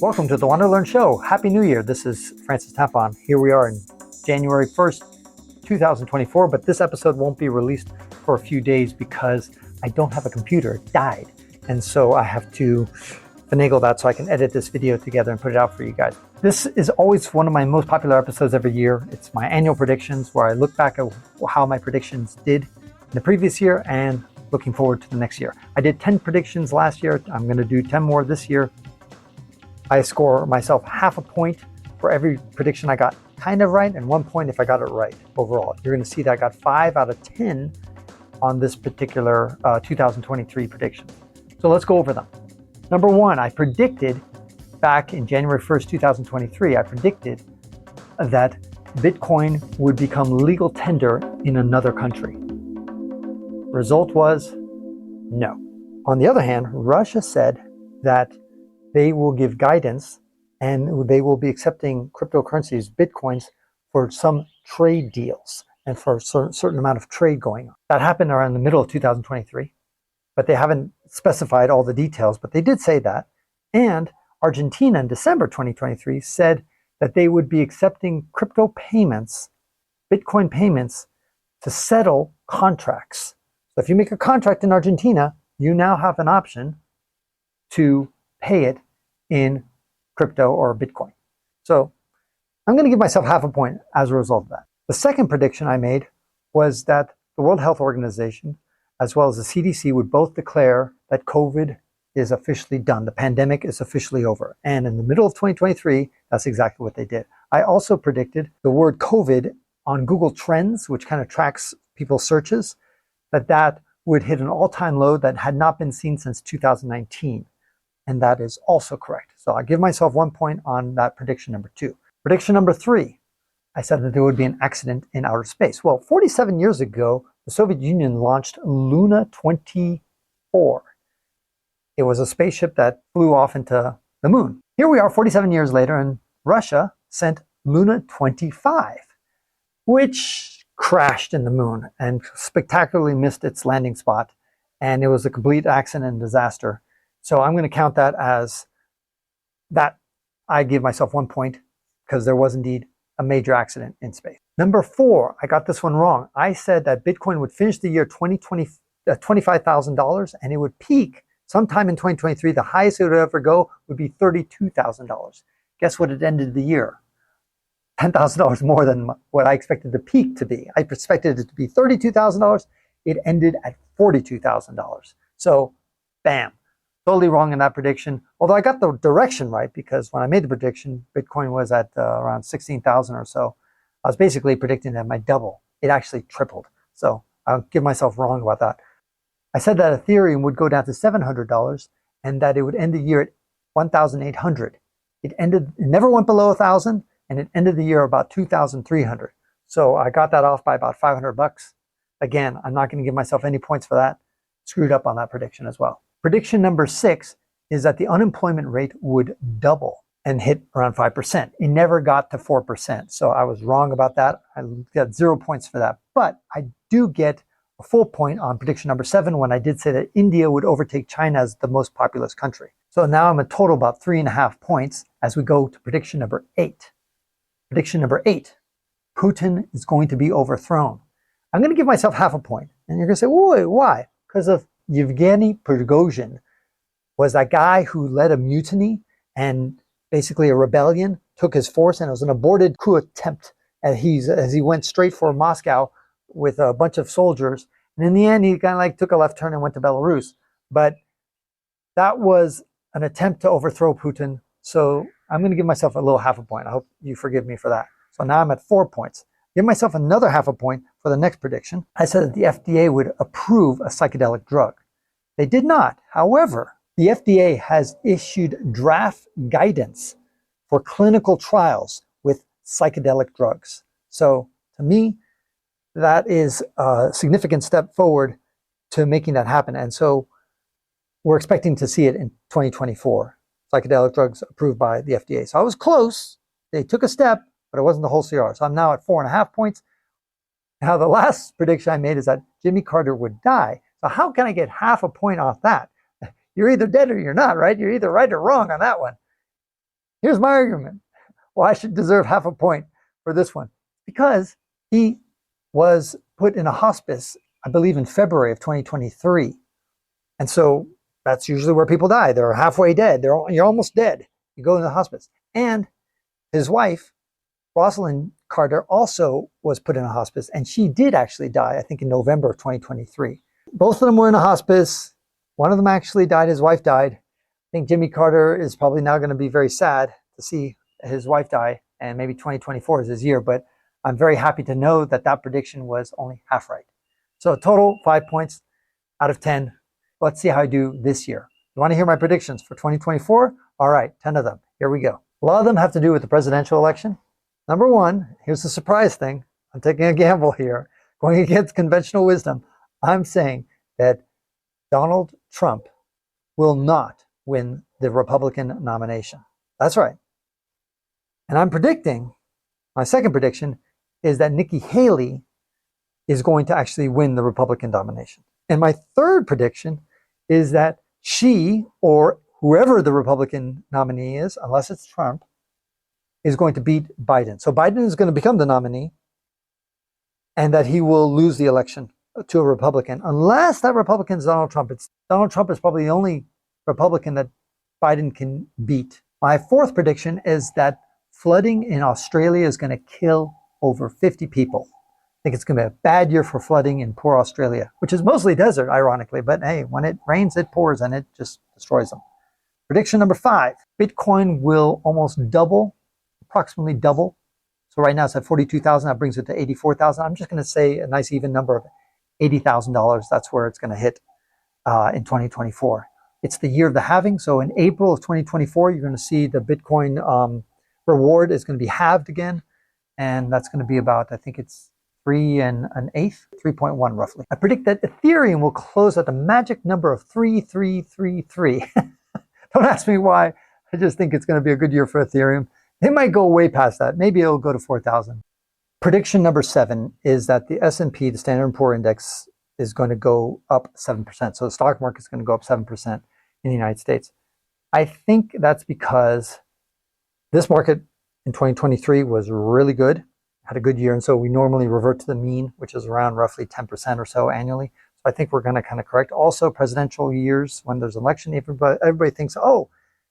Welcome to the WanderLearn Show. Happy New Year. This is Francis Tapon. Here we are in January 1st, 2024, but this episode won't be released for a few days because I don't have a computer. It died. And so I have to finagle that so I can edit this video together and put it out for you guys. This is always one of my most popular episodes every year. It's my annual predictions where I look back at how my predictions did in the previous year and looking forward to the next year. I did 10 predictions last year. I'm going to do 10 more this year. I score myself half a point for every prediction I got kind of right and 1 point if I got it right overall. You're going to see that I got 5 out of 10 on this particular 2023 prediction. So let's go over them. Number 1, I predicted back in January 1st, 2023, I predicted that Bitcoin would become legal tender in another country. Result was no. On the other hand, Russia said that they will give guidance and they will be accepting cryptocurrencies, Bitcoins, for some trade deals and for a certain amount of trade going on. That happened around the middle of 2023, but they haven't specified all the details, but they did say that. And Argentina in December 2023 said that they would be accepting crypto payments, Bitcoin payments, to settle contracts. So if you make a contract in Argentina, you now have an option to pay it in crypto or Bitcoin. So I'm going to give myself half a point as a result of that. The second prediction I made was that the World Health Organization, as well as the CDC, would both declare that COVID is officially done. The pandemic is officially over. And in the middle of 2023, that's exactly what they did. I also predicted the word COVID on Google Trends, which kind of tracks people's searches, that would hit an all-time low that had not been seen since 2019. And that is also correct. So I give myself 1 point on that prediction number 2. Prediction number 3, I said that there would be an accident in outer space. Well, 47 years ago, the Soviet Union launched Luna 24. It was a spaceship that flew off into the moon. Here we are 47 years later, and Russia sent Luna 25, which crashed in the moon and spectacularly missed its landing spot. And it was a complete accident and disaster. So I'm going to count that as that I give myself 1 point because there was indeed a major accident in space. Number 4, I got this one wrong. I said that Bitcoin would finish the year $25,000 and it would peak sometime in 2023. The highest it would ever go would be $32,000. Guess what it ended the year? $10,000 more than what I expected the peak to be. I expected it to be $32,000. It ended at $42,000. So, bam. Totally wrong in that prediction. Although I got the direction right because when I made the prediction, Bitcoin was at around 16,000 or so. I was basically predicting that it might double. It actually tripled. So I'll give myself wrong about that. I said that Ethereum would go down to $700 and that it would end the year at 1,800. It never went below 1,000 and it ended the year about 2,300. So I got that off by about $500. Again, I'm not going to give myself any points for that. Screwed up on that prediction as well. Prediction number 6 is that the unemployment rate would double and hit around 5%. It never got to 4%. So I was wrong about that. I got 0 points for that. But I do get a full point on prediction number 7 when I did say that India would overtake China as the most populous country. So now I'm a total about 3.5 points as we go to prediction number 8. Prediction number 8, Putin is going to be overthrown. I'm going to give myself half a point. And you're going to say, wait, why? Because of Yevgeny Prigozhin was that guy who led a mutiny and basically a rebellion, took his force, and it was an aborted coup attempt as he went straight for Moscow with a bunch of soldiers. And in the end, he kind of like took a left turn and went to Belarus. But that was an attempt to overthrow Putin. So I'm going to give myself a little half a point. I hope you forgive me for that. So now I'm at 4 points. Give myself another half a point for the next prediction. I said that the FDA would approve a psychedelic drug. They did not. However, the FDA has issued draft guidance for clinical trials with psychedelic drugs. So to me, that is a significant step forward to making that happen. And so we're expecting to see it in 2024, psychedelic drugs approved by the FDA. So I was close. They took a step, but it wasn't the whole CR. So I'm now at 4.5 points. Now, the last prediction I made is that Jimmy Carter would die. So how can I get half a point off that? You're either dead or you're not, right? You're either right or wrong on that one. Here's my argument. Well, I should deserve half a point for this one. Because he was put in a hospice, I believe in February of 2023. And so that's usually where people die. They're halfway dead. You're almost dead. You go to the hospice. And his wife, Rosalind Carter, also was put in a hospice. And she did actually die, I think, in November of 2023. Both of them were in a hospice. One of them actually died. His wife died. I think Jimmy Carter is probably now going to be very sad to see his wife die. And maybe 2024 is his year. But I'm very happy to know that that prediction was only half right. So total 5 points out of 10. Let's see how I do this year. You want to hear my predictions for 2024? All right, 10 of them. Here we go. A lot of them have to do with the presidential election. Number one, here's the surprise thing. I'm taking a gamble here. Going against conventional wisdom. I'm saying that Donald Trump will not win the Republican nomination. That's right. And I'm predicting, my second prediction is that Nikki Haley is going to actually win the Republican nomination. And my third prediction is that she, or whoever the Republican nominee is, unless it's Trump, is going to beat Biden. So Biden is going to become the nominee, and that he will lose the election to a Republican, unless that Republican is Donald Trump. Donald Trump is probably the only Republican that Biden can beat. My fourth prediction is that flooding in Australia is going to kill over 50 people. I think it's going to be a bad year for flooding in poor Australia, which is mostly desert, ironically. But hey, when it rains, it pours and it just destroys them. Prediction number 5, Bitcoin will almost double, approximately double. So right now it's at 42,000. That brings it to 84,000. I'm just going to say a nice even number of $80,000. That's where it's going to hit in 2024. It's the year of the halving. So in April of 2024, you're going to see the Bitcoin reward is going to be halved again. And that's going to be about, I think it's 3 1/8, 3.1 roughly. I predict that Ethereum will close at the magic number of 3333. Don't ask me why. I just think it's going to be a good year for Ethereum. It might go way past that. Maybe it'll go to 4,000. Prediction number 7 is that the S&P, the Standard & Poor's Index, is going to go up 7%. So the stock market is going to go up 7% in the United States. I think that's because this market in 2023 was really good, had a good year. And so we normally revert to the mean, which is around roughly 10% or so annually. So I think we're going to kind of correct. Also, presidential years, when there's an election, everybody thinks, oh,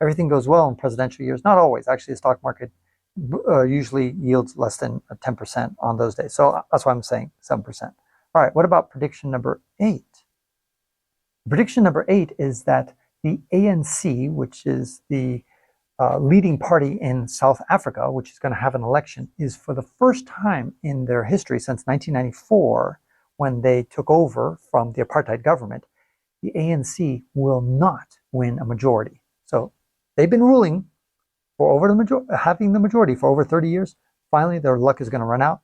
everything goes well in presidential years. Not always. Actually, the stock market usually yields less than 10% on those days. So that's why I'm saying 7%. All right, what about prediction number 8? Prediction number 8 is that the ANC, which is the leading party in South Africa, which is going to have an election, is for the first time in their history since 1994, when they took over from the apartheid government, the ANC will not win a majority. So they've been ruling for having the majority for over 30 years. Finally, their luck is going to run out.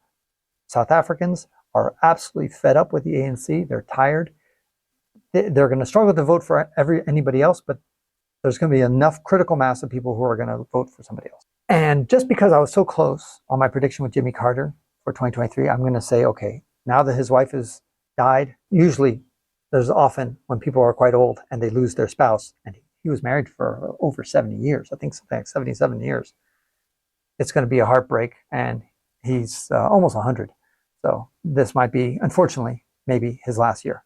South Africans are absolutely fed up with the ANC. They're tired. They're going to struggle to vote for anybody else, but there's going to be enough critical mass of people who are going to vote for somebody else. And just because I was so close on my prediction with Jimmy Carter for 2023, I'm going to say, okay, now that his wife has died, usually there's often when people are quite old and they lose their spouse, and he was married for over 70 years, I think something like 77 years. It's going to be a heartbreak, and he's almost 100. So this might be, unfortunately, maybe his last year.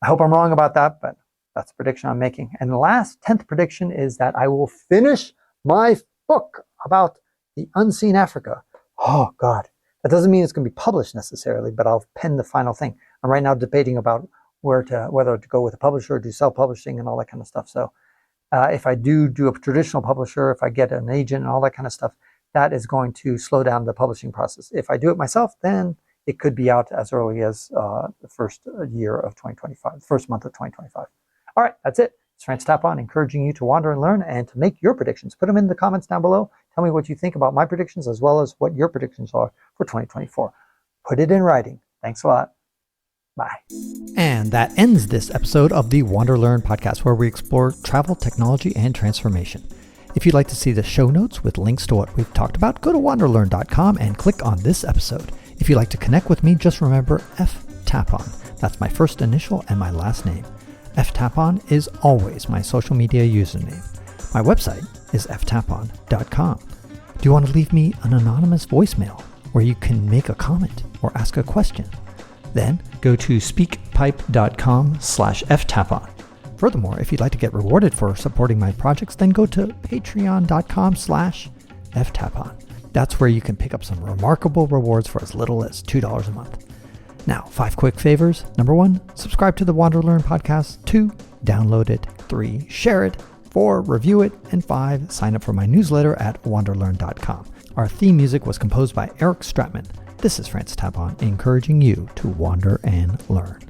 I hope I'm wrong about that, but that's the prediction I'm making. And the last 10th prediction is that I will finish my book about the unseen Africa. Oh, God. That doesn't mean it's going to be published necessarily, but I'll pen the final thing. I'm right now debating about whether to go with a publisher or do self-publishing and all that kind of stuff. So if I do a traditional publisher, if I get an agent and all that kind of stuff, that is going to slow down the publishing process. If I do it myself, then it could be out as early as the first year of 2025, the first month of 2025. All right, that's it. It's Francis Tapon, encouraging you to wander and learn and to make your predictions. Put them in the comments down below. Tell me what you think about my predictions as well as what your predictions are for 2024. Put it in writing. Thanks a lot. Bye. And that ends this episode of the WanderLearn-Podcast, where we explore travel, technology, and transformation. If you'd like to see the show notes with links to what we've talked about, go to WanderLearn.com and click on this episode. If you'd like to connect with me, just remember F Tapon. That's my first initial and my last name. F Tapon is always my social media username. My website is ftapon.com. Do you want to leave me an anonymous voicemail where you can make a comment or ask a question? Then go to speakpipe.com/ftapon. Furthermore, if you'd like to get rewarded for supporting my projects, then go to patreon.com/ftapon. That's where you can pick up some remarkable rewards for as little as $2 a month. Now, 5 quick favors. Number 1, subscribe to the WanderLearn podcast. 2, download it. 3, share it. 4, review it. And 5, sign up for my newsletter at WanderLearn.com. Our theme music was composed by Eric Stratman. This is Francis Tapon, encouraging you to wander and learn.